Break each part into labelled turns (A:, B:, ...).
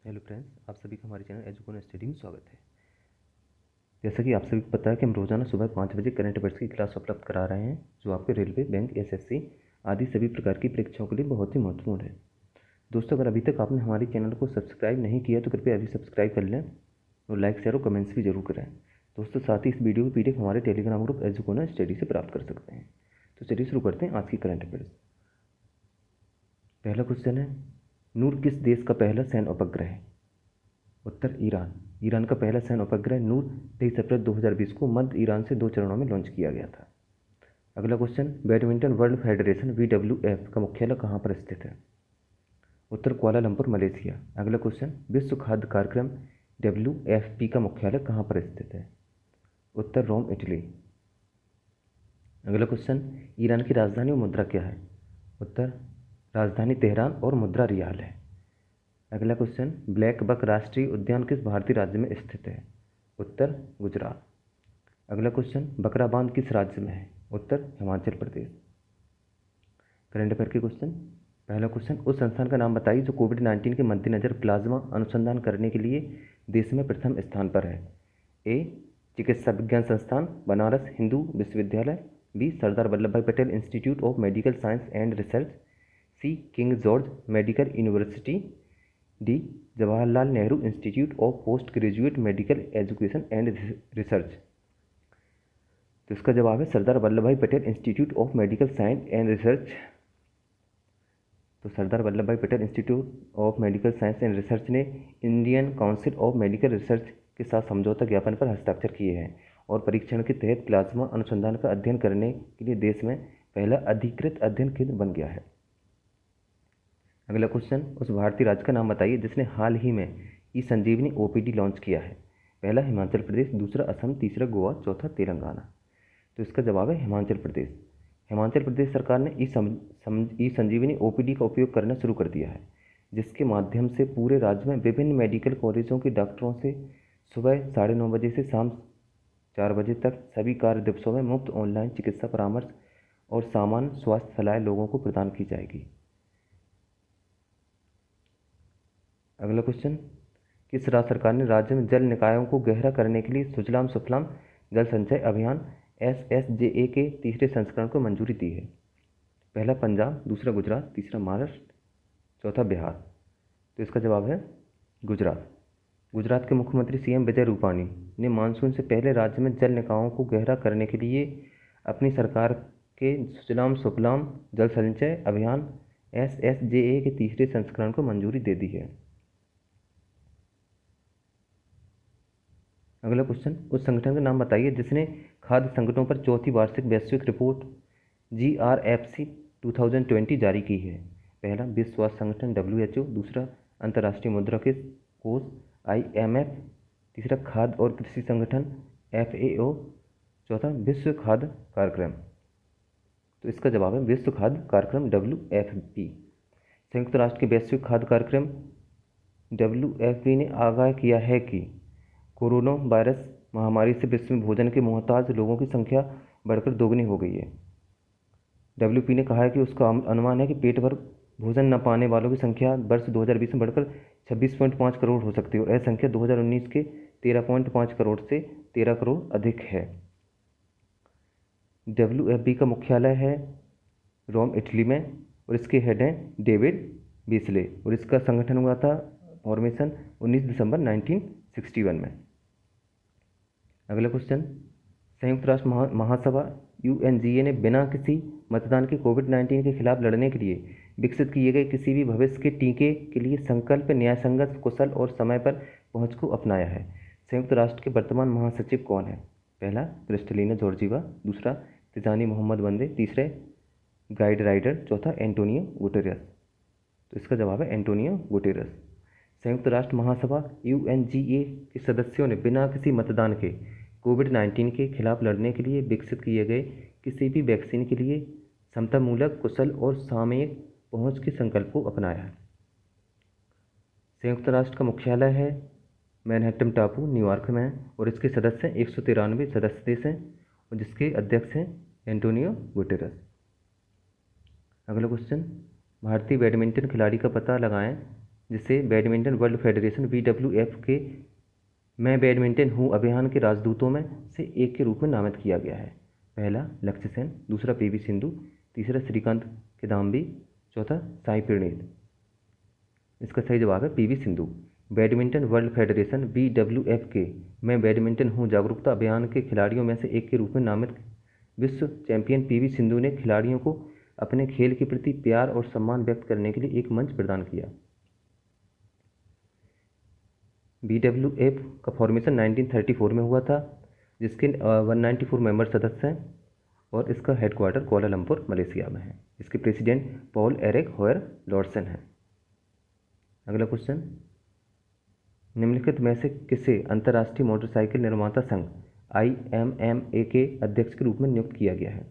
A: Hello friends, आप सभी का हमारे चैनल एजुकेशन स्टडी में स्वागत है। जैसा कि आप सभी को पता है कि हम रोजाना सुबह 5 बजे करंट अफेयर्स की क्लास उपलब्ध करा रहे हैं, जो आपके रेलवे, बैंक, एसएससी आदि सभी प्रकार की परीक्षाओं के लिए बहुत ही महत्वपूर्ण है। दोस्तों, अगर अभी तक आपने हमारे चैनल को सब्सक्राइब नहीं किया तो कृपया अभी सब्सक्राइब कर लें और लाइक, शेयर और कमेंट्स भी जरूर करें। दोस्तों, साथ ही इस वीडियो की PDF हमारे टेलीग्राम ग्रुप एजुकेशन स्टडी से प्राप्त कर सकते हैं। तो चलिए शुरू करते हैं आज की करंट अफेयर्स। पहला क्वेश्चन है, नूर किस देश का पहला सैन्य उपग्रह है? उत्तर ईरान। ईरान का पहला सैन्य उपग्रह नूर 23 अप्रैल 2020 को मध्य ईरान से 2 चरणों में लॉन्च किया गया था। अगला question, badminton world federation BWF का मुख्यालय कहाँ पर स्थित है? उत्तर कुआलालंपुर, मलेशिया। अगला क्वेश्चन, विश्व खाद्य कार्यक्रम WFP का मुख्यालय कहाँ पर स्थित है? उत्तर रोम, इटली। अगला क्वेश्चन, ईरान की राजधानी और मुद्रा क्या है? उत्तर राजधानी तेहरान और मुद्रा रियाल है। अगला क्वेश्चन, ब्लैक बक राष्ट्रीय उद्यान किस भारतीय राज्य में स्थित है? उत्तर गुजरात। अगला क्वेश्चन, बकरा बांध किस राज्य में है? उत्तर हिमाचल प्रदेश। करंट अफेयर के क्वेश्चन। पहला क्वेश्चन, उस संस्थान का नाम बताइए जो कोविड-19 के मद्देनजर प्लाज्मा अनुसंधान करने के लिए देश में प्रथम स्थान पर है। ए, चिकित्सा विज्ञान संस्थान बनारस हिंदू विश्वविद्यालय। B, Sardar Vallabh Bhai Patel institute of medical science and research. C, King George medical university. D, Jawaharlal Nehru institute of post graduate medical education and research. तो इसका जवाब है Sardar Vallabh Bhai Patel institute of medical science and research. तो Sardar Vallabh Bhai Patel institute of medical science and research ने Indian council of medical research के साथ समझौता ज्ञापन पर हस्ताक्षर किए हैं और परीक्षण के तहत प्लाज्मा अनुसंधान का अध्ययन करने के लिए देश में पहला अधिकृत अध्ययन केंद्र बन गया है। अगला क्वेश्चन, उस भारतीय राज्य का नाम बताइए जिसने हाल ही में ई-संजीवनी OPD लॉन्च किया है। पहला हिमाचल प्रदेश, दूसरा असम, तीसरा गोवा, चौथा तेलंगाना। तो इसका जवाब है हिमाचल प्रदेश। हिमाचल प्रदेश सरकार ने ई-संजीवनी OPD का उपयोग करना शुरू कर दिया है, जिसके माध्यम से पूरे राज्य में विभिन्न मेडिकल कॉलेजों के डॉक्टरों से सुबह 9:30 बजे से शाम 4 बजे तक सभी कार्य दिवसों में मुफ्त ऑनलाइन चिकित्सा परामर्श और सामान्य स्वास्थ्य सलाह लोगों को प्रदान की जाएगी। अगला क्वेश्चन, किस राज्य सरकार ने राज्य में जल निकायों को गहरा करने के लिए सुजलाम सुफलाम जल संचय अभियान SSJA के तीसरे संस्करण को मंजूरी दी है? पहला पंजाब, दूसरा गुजरात, तीसरा महाराष्ट्र, चौथा बिहार। तो इसका जवाब है गुजरात। गुजरात के मुख्यमंत्री CM विजय रूपाणी ने मानसून से पहले राज्य में जल निकायों को गहरा करने के लिए अपनी सरकार के सुजलाम सुफलाम जल संचय अभियान SSJA के तीसरे संस्करण को मंजूरी दे दी है। अगला क्वेश्चन, उस संगठन का नाम बताइए जिसने खाद्य संकटों पर चौथी वार्षिक वैश्विक रिपोर्ट GRFC 2020 जारी की है। पहला विश्व स्वास्थ्य संगठन WHO, दूसरा अंतर्राष्ट्रीय मुद्रा कोष IMF, तीसरा खाद्य और कृषि संगठन FAO, चौथा विश्व खाद्य कार्यक्रम। तो इसका जवाब है विश्व खाद्य कार्यक्रम WFP। संयुक्त राष्ट्र के वैश्विक खाद्य कार्यक्रम WFP ने आगाह किया है कि कोरोना वायरस महामारी से विश्व में भोजन के मोहताज लोगों की संख्या बढ़कर दोगुनी हो गई है। WFP ने कहा है कि उसका अनुमान है कि पेट भर भोजन न पाने वालों की संख्या वर्ष 2020 में बढ़कर 26.5 करोड़ हो सकती है और यह संख्या 2019 के 13.5 करोड़ से 13 करोड़ अधिक है। WFP का मुख्यालय है रोम, इटली में और इसके हेड हैं डेविड बीसले और इसका संगठन हुआ था फॉर्मेशन 19 दिसंबर 1961 में। अगला क्वेश्चन, संयुक्त राष्ट्र महासभा UNGA ने बिना किसी मतदान के कोविड-19 के खिलाफ लड़ने के लिए विकसित किए गए किसी भी भविष्य के टीके के लिए संकल्प, न्यायसंगत, कुशल और समय पर पहुंच को अपनाया है। संयुक्त राष्ट्र के वर्तमान महासचिव कौन है? पहला क्रिस्टलिना जॉर्जीवा, दूसरा तिजानी मोहम्मद वंदे, तीसरे गाइड राइडर, चौथा एंटोनियो गुटेरेस। तो इसका जवाब है एंटोनियो गुटेरेस। संयुक्त राष्ट्र महासभा UNGA के सदस्यों ने बिना किसी मतदान के कोविड-19 के खिलाफ लड़ने के लिए विकसित किए गए किसी भी वैक्सीन के लिए समतामूलक, कुशल और सामयिक पहुंच के संकल्प को अपनाया है। संयुक्त राष्ट्र का मुख्यालय है मैनहट्टन टापू, न्यूयॉर्क में और इसके सदस्य 193 सदस्य देश हैं और जिसके अध्यक्ष हैं एंटोनियो गुटेरेस। अगला क्वेश्चन, भारतीय बैडमिंटन खिलाड़ी का पता लगाएं जिसे बैडमिंटन वर्ल्ड फेडरेशन BWF के मैं बैडमिंटन हूँ अभियान के राजदूतों में से एक के रूप में नामित किया गया है। पहला लक्ष्य सेन, दूसरा PV सिंधु, तीसरा श्रीकांत किदाम्बी, चौथा साई प्रणीत। इसका सही जवाब है PV Sindhu. Badminton world federation BWF के मैं बैडमिंटन हूँ जागरूकता अभियान के खिलाड़ियों में से एक के रूप में नामित विश्व चैंपियन PV सिंधु ने खिलाड़ियों को अपने खेल के प्रति प्यार और सम्मान व्यक्त करने के लिए एक मंच प्रदान किया। BWF का फॉर्मेशन 1934 में हुआ था, जिसके 194 मेंबर सदस्य हैं और इसका हेडक्वार्टर कोलालमपुर मलेशिया में है। इसके प्रेसिडेंट पॉल एरिक होयर लॉर्सन हैं। अगला क्वेश्चन, निम्नलिखित में से किसे अंतर्राष्ट्रीय मोटरसाइकिल निर्माता संघ IMMA के अध्यक्ष के रूप में नियुक्त किया गया है?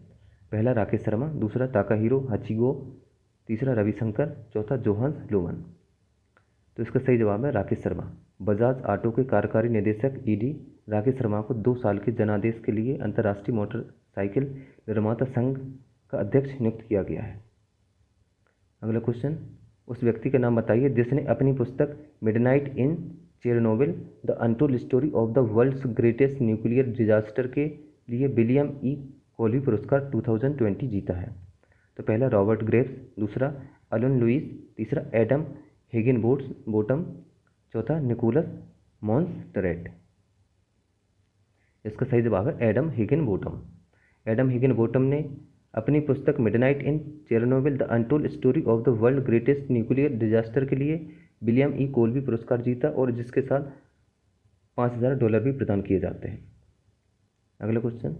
A: पहला राकेश शर्मा, दूसरा ताकाहिरो हाचिगो, तीसरा रविशंकर, चौथा जोहान्स लूमन। तो इसका सही जवाब है राकेश शर्मा। बजाज ऑटो के कार्यकारी निदेशक ED राकेश शर्मा को 2 साल के जनादेश के लिए अंतर्राष्ट्रीय मोटरसाइकिल निर्माता संघ का अध्यक्ष नियुक्त किया गया है। अगला क्वेश्चन, उस व्यक्ति का नाम बताइए जिसने अपनी पुस्तक midnight in Chernobyl the untold story of the world's greatest nuclear disaster के लिए विलियम E. कोल्बी पुरस्कार 2020 जीता है? तो पहला रॉबर्ट ग्रेव्स, दूसरा अलन लुइस, तीसरा एडम हिगिनबोटम, चौथा निकोलस मॉन्सटरेट। इसका सही जवाब है एडम हिगिनबोटम। एडम हिगिनबोटम ने अपनी पुस्तक midnight in Chernobyl the untold story of the world greatest nuclear disaster के लिए विलियम E. कोल्बी पुरस्कार जीता और जिसके साथ $5000 भी प्रदान किए जाते हैं। अगला क्वेश्चन,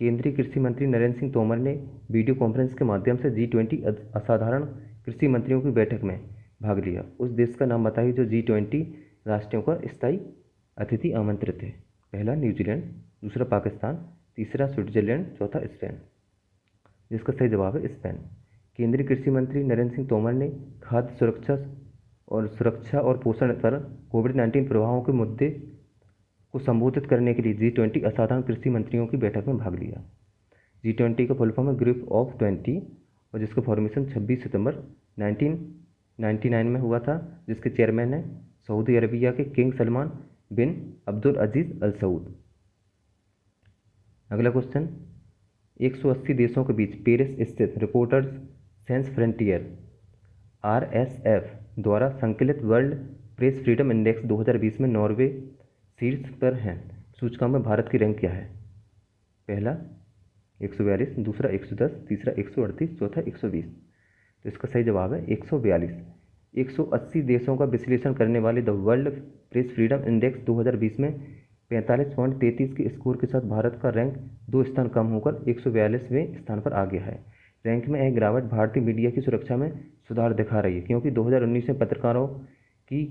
A: केंद्रीय कृषि मंत्री नरेंद्र सिंह तोमर ने वीडियो कॉन्फ्रेंस के माध्यम से G20 असाधारण कृषि मंत्रियों की बैठक में भाग लिया। उस देश का नाम बताइए जो G20 राष्ट्रों का स्थायी अतिथि आमंत्रित है? पहला न्यूजीलैंड, दूसरा पाकिस्तान, तीसरा स्विट्जरलैंड, चौथा स्पेन। जिसका सही जवाब है स्पेन। केंद्रीय कृषि मंत्री नरेंद्र सिंह तोमर ने खाद्य सुरक्षा और पोषण पर कोविड-19 प्रभावों के मुद्दे को संबोधित करने के लिए G20 असाधारण कृषि मंत्रियों की बैठक में भाग लिया। G20 का फुल फॉर्म है ग्रुप ऑफ 20 और जिसका फॉर्मेशन 26 सितंबर 1999 में हुआ था, जिसके चेयरमैन हैं सऊदी अरबिया के किंग सलमान बिन अब्दुल अजीज अल सऊद। अगला क्वेश्चन, 180 देशों के बीच पेरिस स्थित रिपोर्टर्स सेंस फ्रंटियर RSF द्वारा संकलित वर्ल्ड प्रेस फ्रीडम इंडेक्स 2020 में नॉर्वे शीर्ष पर है। सूचकांक में भारत की रैंक क्या है? पहला 142, दूसरा 110, तीसरा 138, चौथा 120। तो इसका सही जवाब है 142। 180 देशों का विश्लेषण करने वाले the world press freedom index 2020 में 45.33 के स्कोर के साथ भारत का रैंक 2 स्थान कम होकर 142वें स्थान पर आ गया है। रैंक में यह गिरावट भारतीय मीडिया की सुरक्षा में सुधार दिखा रही है, क्योंकि 2019 में पत्रकारों की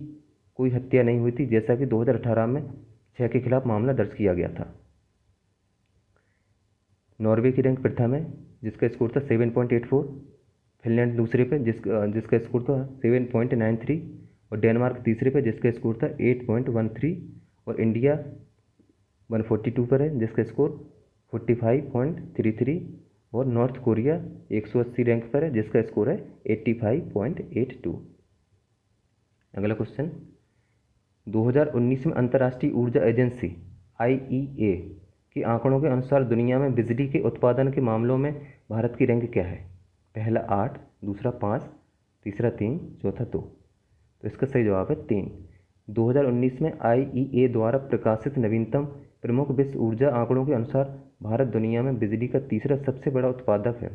A: कोई हत्या नहीं हुई थी, जैसा कि 2018 में 6 के खिलाफ मामला दर्ज किया गया था। नॉर्वे की रैंक प्रथम है जिसका स्कोर था 7.84, फिनलैंड दूसरे पे जिसका स्कोर था 7.93 और डेनमार्क तीसरे पे जिसका स्कोर था 8.13 और इंडिया 142 पर है जिसका स्कोर 45.33 और नॉर्थ कोरिया 180 रैंक पर है जिसका स्कोर है 85.82। अगला क्वेश्चन, 2019 में अंतर्राष्ट्रीय ऊर्जा एजेंसी IEA के आंकड़ों के अनुसार दुनिया में बिजली के उत्पादन के मामलों में भारत की रैंक क्या है? पहला 8, दूसरा 5, तीसरा 3, चौथा 2। तो इसका सही जवाब है 3। 2019 में IEA द्वारा प्रकाशित नवीनतम प्रमुख विश्व ऊर्जा आंकड़ों के अनुसार भारत दुनिया में बिजली का तीसरा सबसे बड़ा उत्पादक है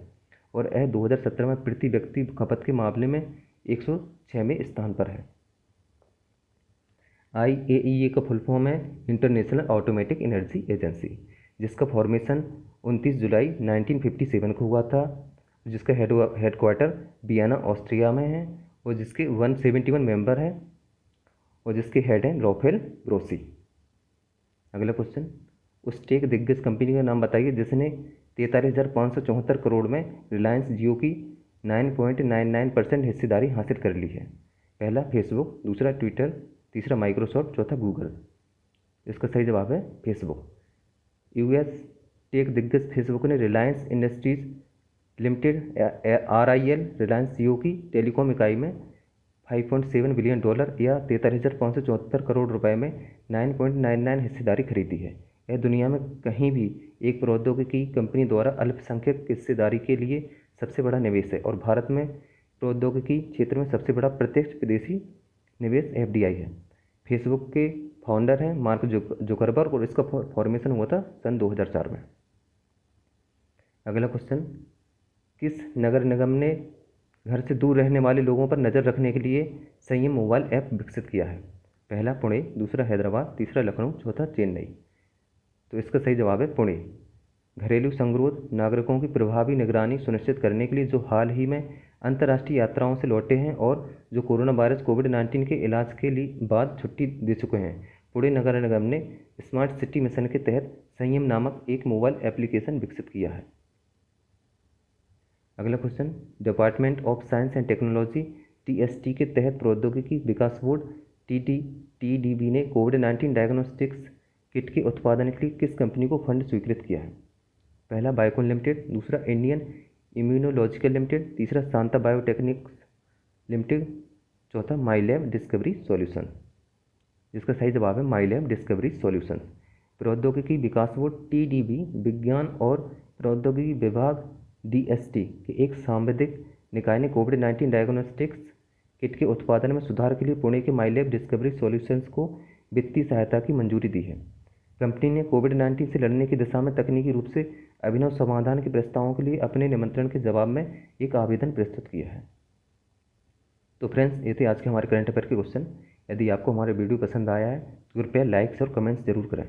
A: और यह 2017 में प्रति व्यक्ति खपत के मामले में 106वें स्थान पर है। IAEA का फुल फॉर्म है इंटरनेशनल ऑटोमेटिक एनर्जी एजेंसी, जिसका फॉर्मेशन 29 जुलाई 1957 को हुआ था, जिसका हेडक्वार्टर वियना ऑस्ट्रिया में है और जिसके 171 मेंबर हैं और जिसके हेड हैं राफेल ग्रोसी। अगला क्वेश्चन, उस टेक दिग्गज कंपनी का नाम बताइए जिसने 43,574 करोड़ में रिलायंस जियो की 9.99% हिस्सेदारी हासिल कर ली है? पहला फेसबुक, दूसरा ट्विटर, तीसरा माइक्रोसॉफ्ट, चौथा गूगल। इसका सही जवाब है फेसबुक। US टेक दिग्गज फेसबुक ने Reliance industries limited RIL Reliance Jio की टेलीकॉम इकाई में $5.7 बिलियन या 43,574 करोड़ रुपए में 9.99 हिस्सेदारी खरीदी है। यह दुनिया में कहीं भी एक प्रौद्योगिकी कंपनी द्वारा अल्पसंख्यक हिस्सेदारी के लिए सबसे बड़ा निवेश है और भारत में प्रौद्योगिकी क्षेत्र में सबसे बड़ा प्रत्यक्ष विदेशी निवेश FDI है। फेसबुक के फाउंडर हैं मार्क जुकरबर्ग और इसका फॉर्मेशन हुआ था सन 2004 में। अगला क्वेश्चन, किस नगर निगम ने घर से दूर रहने वाले लोगों पर नज़र रखने के लिए संयम मोबाइल ऐप विकसित किया है? पहला पुणे, दूसरा हैदराबाद, तीसरा लखनऊ, चौथा चेन्नई। तो इसका सही जवाब है पुणे। घरेलू संगरोध नागरिकों की प्रभावी निगरानी सुनिश्चित करने के लिए जो हाल ही में अंतर्राष्ट्रीय यात्राओं से लौटे हैं और जो कोरोना वायरस कोविड-19 के इलाज के लिए बाद छुट्टी दे चुके हैं, पुणे नगर निगम ने स्मार्ट सिटी मिशन के तहत संयम नामक एक मोबाइल एप्लीकेशन विकसित किया है। अगला question, department of science and technology TST के तहत प्रौद्योगिकी विकास बोर्ड TDB ने कोविड-19 डायग्नोस्टिक्स किट के उत्पादन के लिए किस कंपनी को फंड स्वीकृत किया है? पहला बायोकॉन लिमिटेड, दूसरा इंडियन इम्यूनोलॉजिकल लिमिटेड, तीसरा शांता बायोटेक्निक्स लिमिटेड, चौथा माईलैब डिस्कवरी सॉल्यूशन। जिसका सही जवाब है माईलैब डिस्कवरी सॉल्यूशन। प्रौद्योगिकी विकास बोर्ड TDB विज्ञान और प्रौद्योगिकी विभाग DST के एक सांविधिक निकाय ने कोविड-19 डायग्नोस्टिक्स किट के उत्पादन में सुधार के लिए पुणे के माईलैब डिस्कवरी सॉल्यूशंस को वित्तीय सहायता की मंजूरी दी है। कंपनी ने कोविड-19 से लड़ने की दिशा में तकनीकी रूप से अभिनव समाधान के प्रस्तावों के लिए अपने निमंत्रण के जवाब में एक आवेदन प्रस्तुत किया है। तो फ्रेंड्स, ये थे आज के हमारे करंट अफेयर के क्वेश्चन। यदि आपको हमारे वीडियो पसंद आया है तो कृपया लाइक्स और कमेंट्स जरूर करें।